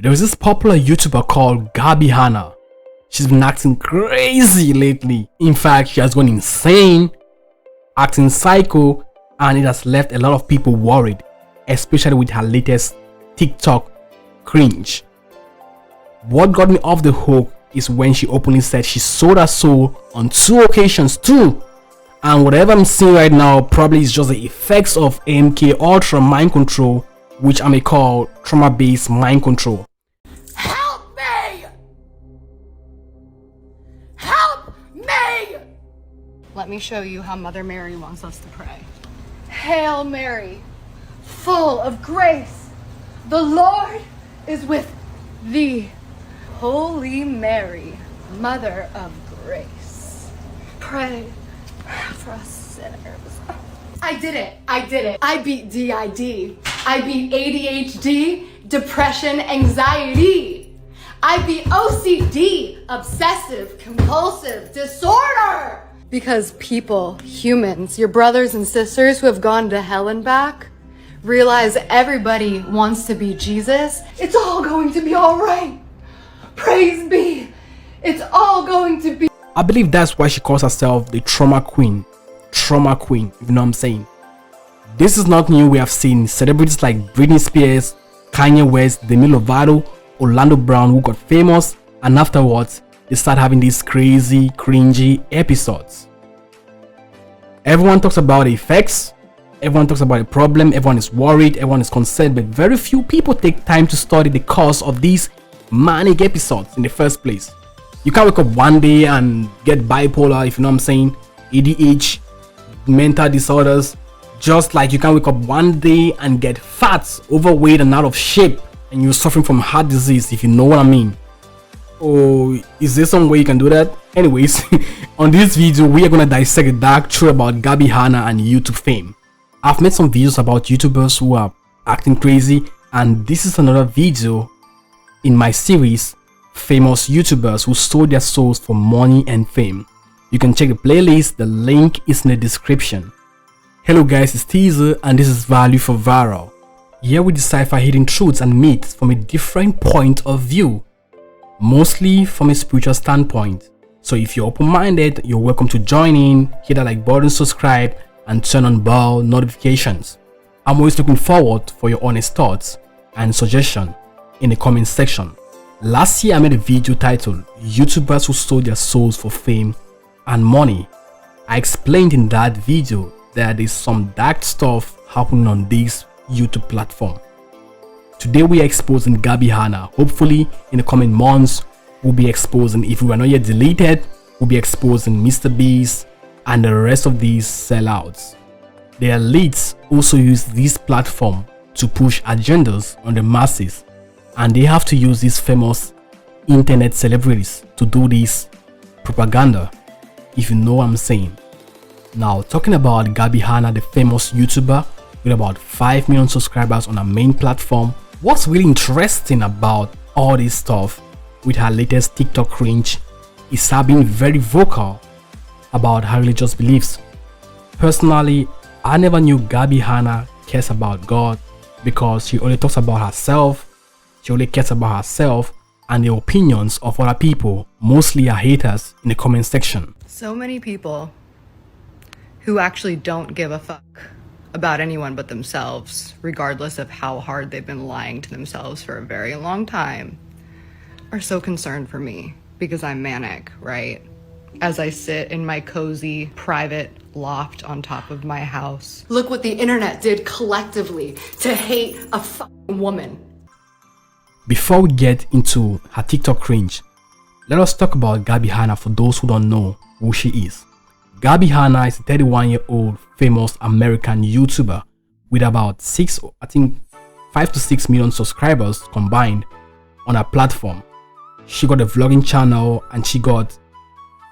There was this popular YouTuber called Gabi Hannah. She's been acting crazy lately. In fact, she has gone insane, acting psycho, and it has left a lot of people worried, especially with her latest TikTok cringe. What got me off the hook is when she openly said she sold her soul on 2 occasions too. And whatever I'm seeing right now probably is just the effects of MK Ultra mind control, which I may call trauma-based mind control. Help me! Help me! Let me show you how Mother Mary wants us to pray. Hail Mary, full of grace, the Lord is with thee. Holy Mary, Mother of grace, pray for us sinners. I did it. I beat DID. I beat ADHD, depression, anxiety. I beat OCD, obsessive compulsive disorder. Because people, humans, your brothers and sisters who have gone to hell and back, realize everybody wants to be Jesus. It's all going to be all right. Praise be. It's all going to be. I believe that's why she calls herself the trauma queen. Trauma queen, if you know what I'm saying. This is not new. We have seen celebrities like Britney Spears, Kanye West, Demi Lovato, Orlando Brown who got famous, and afterwards they start having these crazy, cringy episodes. Everyone talks about the effects, everyone talks about the problem, everyone is worried, everyone is concerned, but very few people take time to study the cause of these manic episodes in the first place. You can't wake up one day and get bipolar, if you know what I'm saying, ADHD, mental disorders, just like you can't wake up one day and get fat, overweight and out of shape and you're suffering from heart disease, if you know what I mean. Oh, is there some way you can do that? Anyways, on this video we are gonna dissect the dark truth about Gabi Hannah and YouTube fame. I've made some videos about YouTubers who are acting crazy, and this is another video in my series, famous YouTubers who sold their souls for money and fame. You can check the playlist, the link is in the description. Hello guys, it's Teaser and this is Value for Viral. Here we decipher hidden truths and myths from a different point of view, mostly from a spiritual standpoint. So if you're open-minded, you're welcome to join in, hit that like button, subscribe, and turn on bell notifications. I'm always looking forward for your honest thoughts and suggestions in the comment section. Last year I made a video titled YouTubers who sold their souls for fame and money. I explained in that video that there's some dark stuff happening on this YouTube platform. Today we are exposing Gabi Hannah. Hopefully in the coming months we'll be exposing, if we are not yet deleted, we'll be exposing Mr. Beast and the rest of these sellouts. The elites also use this platform to push agendas on the masses, and they have to use these famous internet celebrities to do this propaganda, if you know what I'm saying. Now, talking about Gabi Hannah, the famous YouTuber with about 5 million subscribers on her main platform, what's really interesting about all this stuff with her latest TikTok cringe is her being very vocal about her religious beliefs. Personally, I never knew Gabi Hannah cares about God because she only talks about herself, she only cares about herself and the opinions of other people, mostly her haters in the comment section. So many people who actually don't give a fuck about anyone but themselves, regardless of how hard they've been lying to themselves for a very long time, are so concerned for me because I'm manic, right? As I sit in my cozy, private loft on top of my house. Look what the internet did collectively to hate a fucking woman. Before we get into her TikTok cringe, let us talk about Gabi Hannah for those who don't know who she is. Gabi Hannah is a 31-year-old famous American YouTuber with about 5 to 6 million subscribers combined on her platform. She got a vlogging channel and she got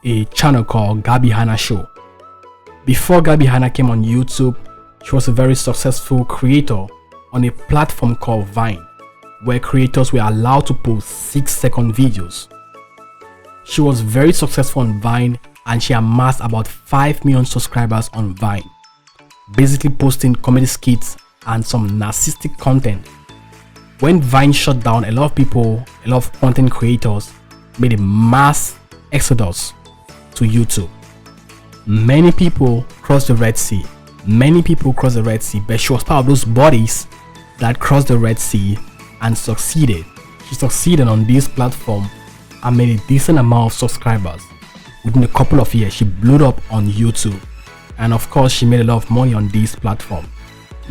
a channel called Gabi Hannah Show. Before Gabi Hannah came on YouTube, she was a very successful creator on a platform called Vine, where creators were allowed to post 6-second videos. She was very successful on Vine and she amassed about 5 million subscribers on Vine, basically posting comedy skits and some narcissistic content. when Vine shut down, a lot of people, a lot of content creators made a mass exodus to YouTube. Many people crossed the Red Sea. But she was part of those bodies that crossed the Red Sea and succeeded. She succeeded on this platform and made a decent amount of subscribers. Within a couple of years, she blew up on YouTube. And of course, she made a lot of money on this platform.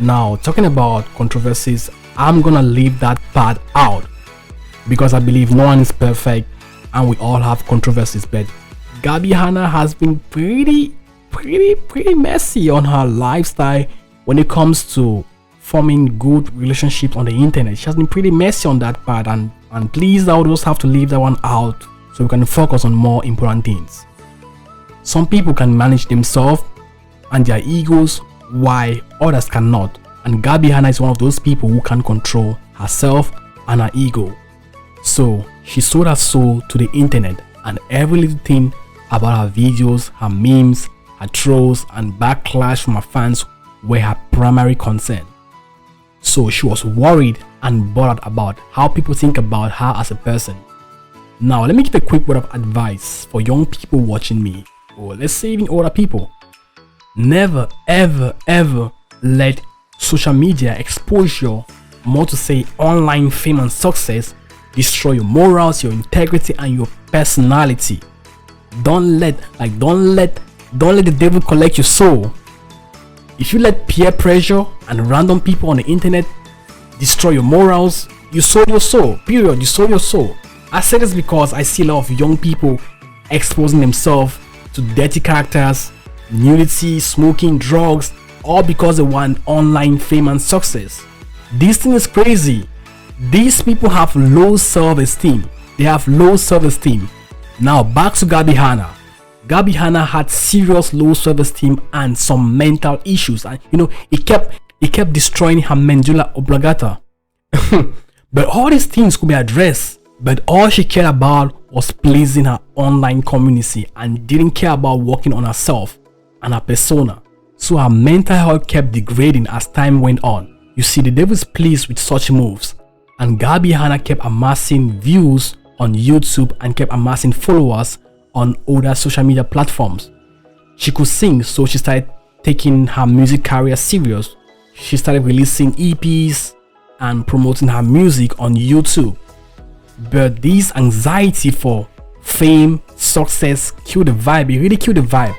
Now, talking about controversies, I'm gonna leave that part out because I believe no one is perfect and we all have controversies. But Gabi Hannah has been pretty messy on her lifestyle when it comes to forming good relationships on the internet. She has been pretty messy on that part, and please, I would just have to leave that one out so we can focus on more important things. Some people can manage themselves and their egos while others cannot, and Gabi Hannah is one of those people who can control herself and her ego. So she sold her soul to the internet, and every little thing about her videos, her memes, her trolls and backlash from her fans were her primary concern. So she was worried and bothered about how people think about her as a person. Now let me give a quick word of advice for young people watching me, or let's say even older people. Never ever let social media exposure, more to say online fame and success, destroy your morals, your integrity and your personality. Don't let the devil collect your soul. If you let peer pressure and random people on the internet destroy your morals, you sold your soul. Period. You sold your soul. I say this because I see a lot of young people exposing themselves to dirty characters, nudity, smoking, drugs, all because they want online fame and success. This thing is crazy. These people have low self-esteem. Now back to Gabi Hannah. Gabi Hannah had serious low self-esteem and some mental issues, and it kept destroying her medulla oblongata. But all these things could be addressed, but all she cared about was pleasing her online community and didn't care about working on herself and her persona. So her mental health kept degrading as time went on. You see, the devil is pleased with such moves, and Gabi Hannah kept amassing views on YouTube and kept amassing followers on other social media platforms. She could sing, so she started taking her music career serious. She started releasing EPs and promoting her music on YouTube. But this anxiety for fame, success killed the vibe. It really killed the vibe.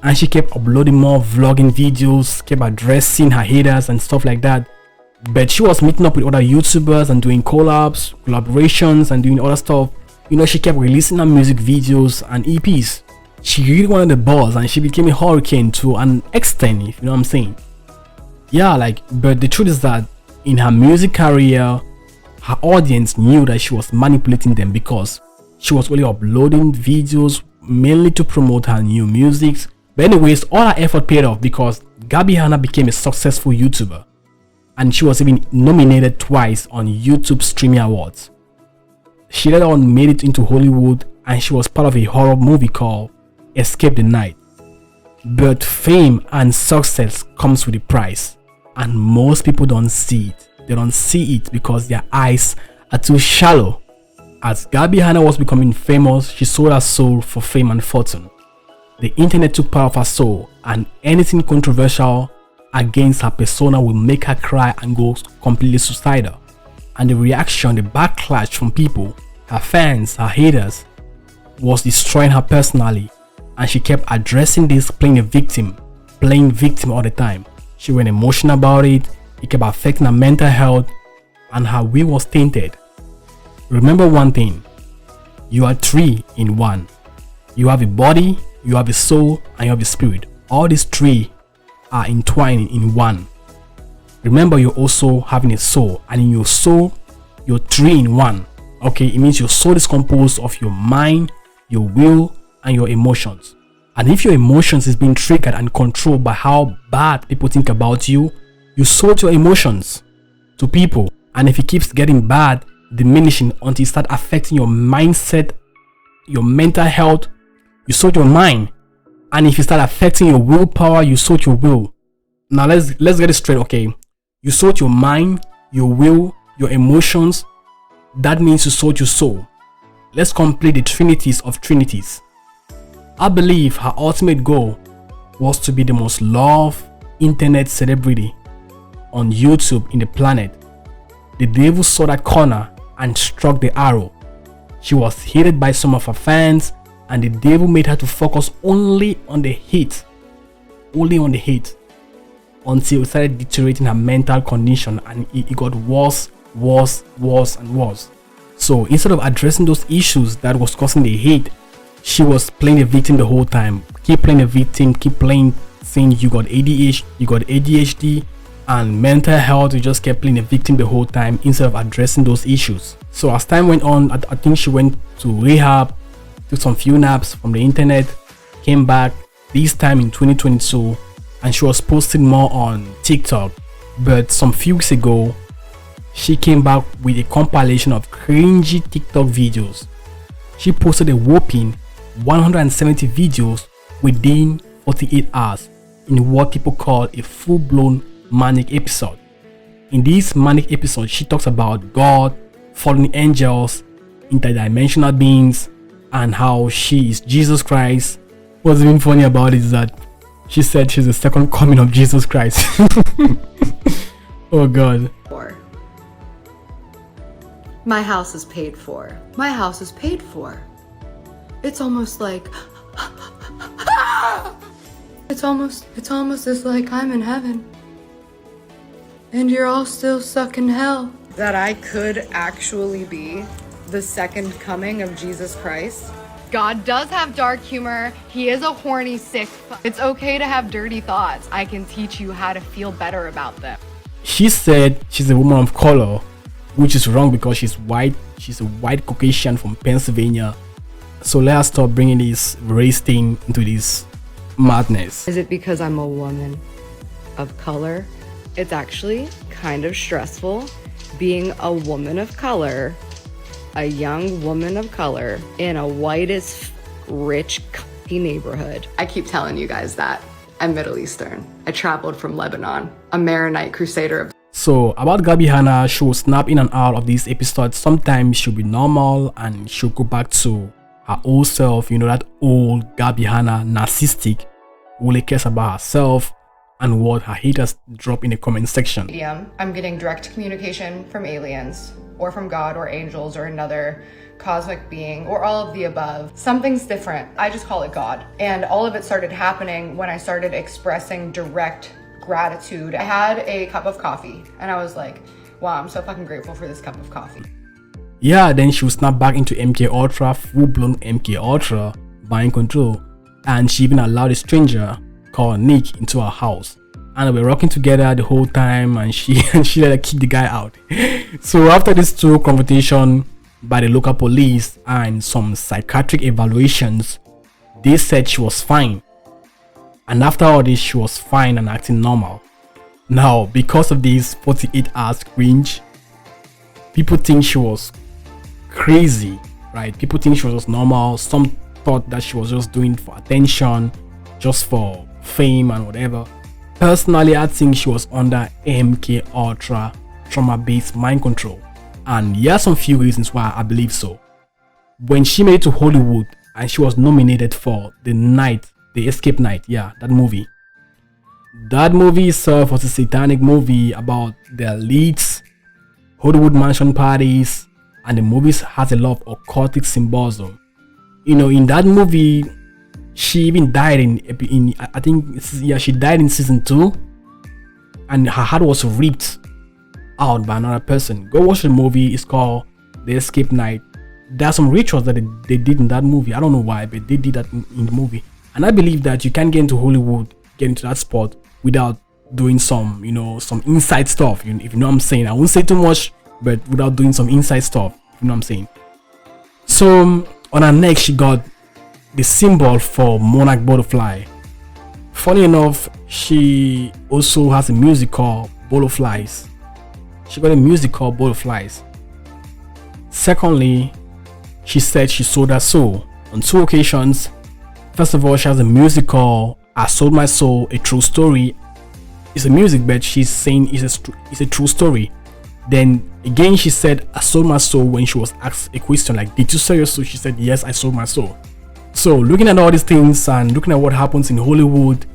And she kept uploading more vlogging videos, kept addressing her haters and stuff like that. But she was meeting up with other YouTubers and doing collaborations and doing other stuff. She kept releasing her music videos and EPs. She really wanted the buzz, and she became a hurricane to an extent, if you know what I'm saying. Yeah, but the truth is that in her music career, her audience knew that she was manipulating them because she was only uploading videos mainly to promote her new music. But anyways, all her effort paid off because Gabi Hannah became a successful YouTuber, and she was even nominated twice on YouTube Streaming Awards. She later on made it into Hollywood, and she was part of a horror movie called Escape the Night. But fame and success comes with a price, and most people don't see it. They don't see it because their eyes are too shallow. As Gabi Hannah was becoming famous, she sold her soul for fame and fortune. The internet took part of her soul, and anything controversial against her persona will make her cry and go completely suicidal. And the reaction, the backlash from people, her fans, her haters, was destroying her personally. And she kept addressing this, playing victim all the time. She went emotional about it. It kept affecting her mental health, and her will was tainted. Remember one thing: you are three in one. You have a body, you have a soul, and you have a spirit. All these three are entwined in one. Remember, you're also having a soul, and in your soul, you're three in one. Okay, it means your soul is composed of your mind, your will, and your emotions. And if your emotions is being triggered and controlled by how bad people think about you, you sold your emotions to people. And if it keeps getting bad, diminishing until it start affecting your mindset, your mental health, you sold your mind. And if you start affecting your willpower, you sold your will. Now let's get it straight, okay? You sold your mind, your will, your emotions. That means you sold your soul. Let's complete the trinities of trinities. I believe her ultimate goal was to be the most loved internet celebrity on YouTube in the planet. The devil saw that corner and struck the arrow. She was hated by some of her fans, and the devil made her to focus only on the hate, until it started deteriorating her mental condition, and it got worse and worse. So instead of addressing those issues that was causing the hate, she was playing the victim the whole time. Keep playing the victim, keep playing, saying you got ADHD and mental health. You just kept playing the victim the whole time instead of addressing those issues. So as time went on, I think she went to rehab, took some few naps from the internet, came back this time in 2022, and she was posting more on TikTok. But some few weeks ago, she came back with a compilation of cringy TikTok videos. She posted a whopping 170 videos within 48 hours in what people call a full-blown manic episode. In this manic episode, she talks about God, fallen angels, interdimensional beings, and how she is Jesus Christ. What's even funny about it is that she said she's the second coming of Jesus Christ. Oh God. My house is paid for. My house is paid for. It's almost like it's almost as like I'm in heaven and you're all still stuck in hell. That I could actually be the second coming of Jesus Christ. God does have dark humor. He is a horny, sick. It's okay to have dirty thoughts. I can teach you how to feel better about them. She said she's a woman of color, which is wrong because she's white. She's a white Caucasian from Pennsylvania. So let us stop bringing this race thing into this madness. Is it because I'm a woman of color? It's actually kind of stressful being a woman of color, a young woman of color in a white as rich neighborhood. I keep telling you guys that I'm Middle Eastern. I traveled from Lebanon, a Maronite crusader. So about Gabi Hannah, she will snap in and out of these episodes. Sometimes she'll be normal and she'll go back to her old self, you know, that old Gabi Hannah, narcissistic, who only cares about herself and what her haters drop in the comment section. I'm getting direct communication from aliens or from God or angels or another cosmic being or all of the above. Something's different. I just call it God. And all of it started happening when I started expressing direct gratitude. I had a cup of coffee and I was like, wow, I'm so fucking grateful for this cup of coffee. Yeah, then she will snap back into MK Ultra, full-blown MK Ultra, buying control, and she even allowed a stranger called Nick into her house, and they were rocking together the whole time, and she let her kick the guy out. So after this two confrontation by the local police and some psychiatric evaluations, they said she was fine, and after all this she was fine and acting normal. Now because of this 48 hours cringe, people think she was crazy, right? People think she was just normal. Some thought that she was just doing it for attention, just for fame and whatever. Personally, I think she was under MK Ultra trauma-based mind control, and here are some few reasons why I believe so. When she made it to Hollywood and she was nominated for the Escape Night, yeah, that movie itself was a satanic movie about the elites, Hollywood mansion parties, and the movie has a lot of occultic symbolism. You know, in that movie, she even died in I think, yeah, she died in season 2, and her heart was ripped out by another person. Go watch the movie. It's called The Escape Night. There are some rituals that they did in that movie. I don't know why, but they did that in the movie. And I believe that you can't get into Hollywood, get into that spot without doing some, you know, some inside stuff. If you know what I'm saying. I won't say too much, but without doing some inside stuff. You know what I'm saying. So on her neck, she got the symbol for monarch butterfly. Funny enough, she also has a music called Butterflies. She got a music called Butterflies. Secondly, she said she sold her soul on 2 occasions. First of all, she has a music called I Sold My Soul, a true story. It's a music, but she's saying it's a true story. Then again, she said I sold my soul when she was asked a question like, did you sell your soul? She said, yes, I sold my soul. So looking at all these things and looking at what happens in Hollywood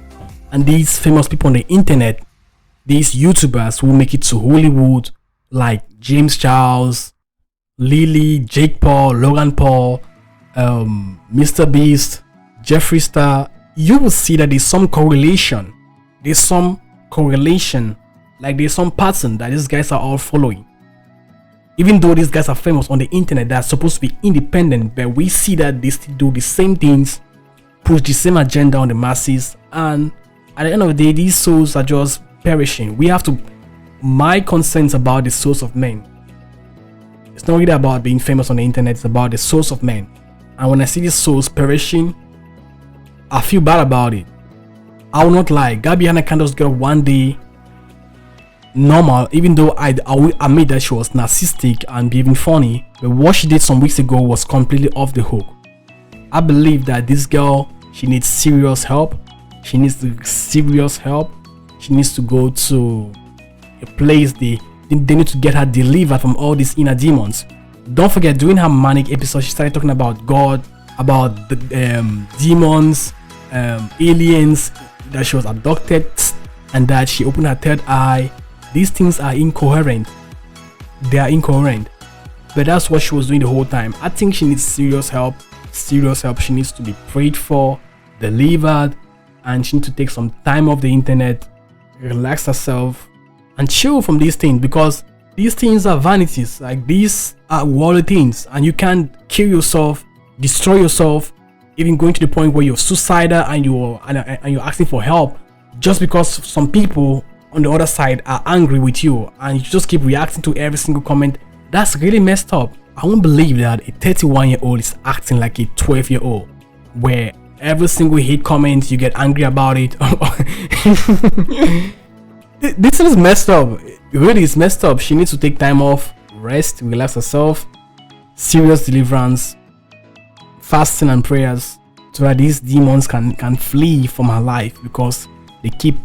and these famous people on the internet, these YouTubers who make it to Hollywood, like James Charles, Lily, Jake Paul, Logan Paul, Mr. Beast, Jeffree Star, you will see that there's some correlation. There's some correlation, like there's some pattern that these guys are all following. Even though these guys are famous on the internet, they're supposed to be independent, but we see that they still do the same things, push the same agenda on the masses, and at the end of the day, these souls are just perishing. We have to, my concerns about the souls of men. It's not really about being famous on the internet, it's about the souls of men. And when I see these souls perishing, I feel bad about it. I will not lie, Gabi Hannah kind of got one day normal, even though I will admit that she was narcissistic and being funny, but what she did some weeks ago was completely off the hook. I believe that this girl, she needs serious help. She needs serious help. She needs to go to a place they need to get her delivered from all these inner demons. Don't forget, during her Manic episode, she started talking about God, about the demons, aliens, that she was abducted, and that she opened her third eye. These things are incoherent. They are incoherent. But that's what she was doing the whole time. I think she needs serious help. Serious help. She needs to be prayed for, delivered, and she needs to take some time off the internet, relax herself, and chill from these things, because these things are vanities. Like, these are worldly things, and you can't kill yourself, destroy yourself, even going to the point where you're suicidal and you're asking for help just because some people on the other side are angry with you and you just keep reacting to every single comment. That's really messed up. I won't believe that a 31-year-old is acting like a 12-year-old, where every single hate comment you get angry about it. This is messed up. It really is messed up. She needs to take time off, rest, relax herself, serious deliverance, fasting and prayers, so that these demons can flee from her life, because they keep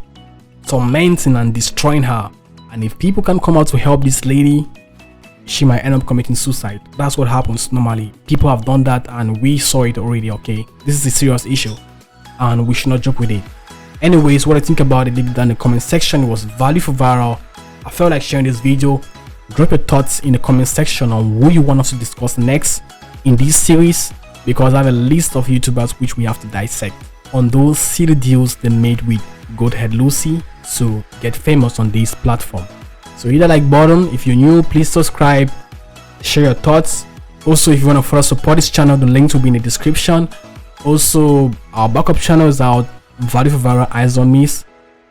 tormenting and destroying her. And if people can come out to help this lady, she might end up committing suicide. That's what happens normally. People have done that and we saw it already. Okay, this is a serious issue and we should not joke with it. Anyways, what I think about it, leave it down in the comment section. It was value for viral. I felt like sharing this video. Drop your thoughts in the comment section on who you want us to discuss next in this series, because I have a list of YouTubers which we have to dissect on those silly deals they made with Godhead Lucy to get famous on this platform. So hit that like button. If you're new, please subscribe, share your thoughts. Also, if you want to further support this channel, the link will be in the description. Also, our backup channel is out, Value for Viral Eyes on Me,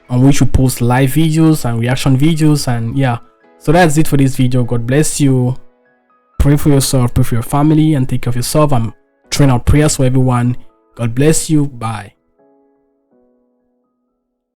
on which we post live videos and reaction videos. And yeah, so that's it for this video. God bless you. Pray for yourself, pray for your family, and take care of yourself. I'm throwing out prayers for everyone. God bless you. Bye.